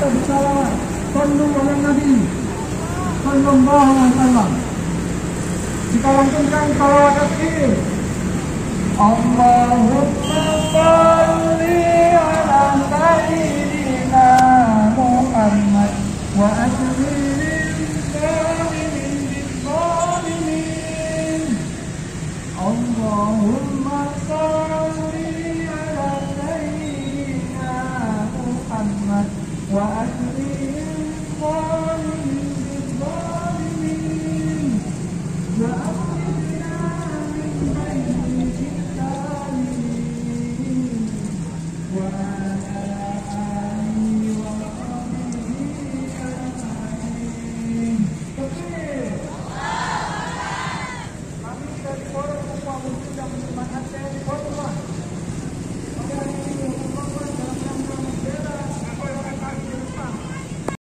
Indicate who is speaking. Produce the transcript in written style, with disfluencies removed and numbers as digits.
Speaker 1: kita bersalawat. Sallu ala Nabi sallallahu alaihi wasallam. Kita lantunkan salawat akhir. Allahumma salli ala sayyidina Muhammad wa ajmilil zalimin bizzalimin. Allahumma salli ala sayyidina Muhammad wa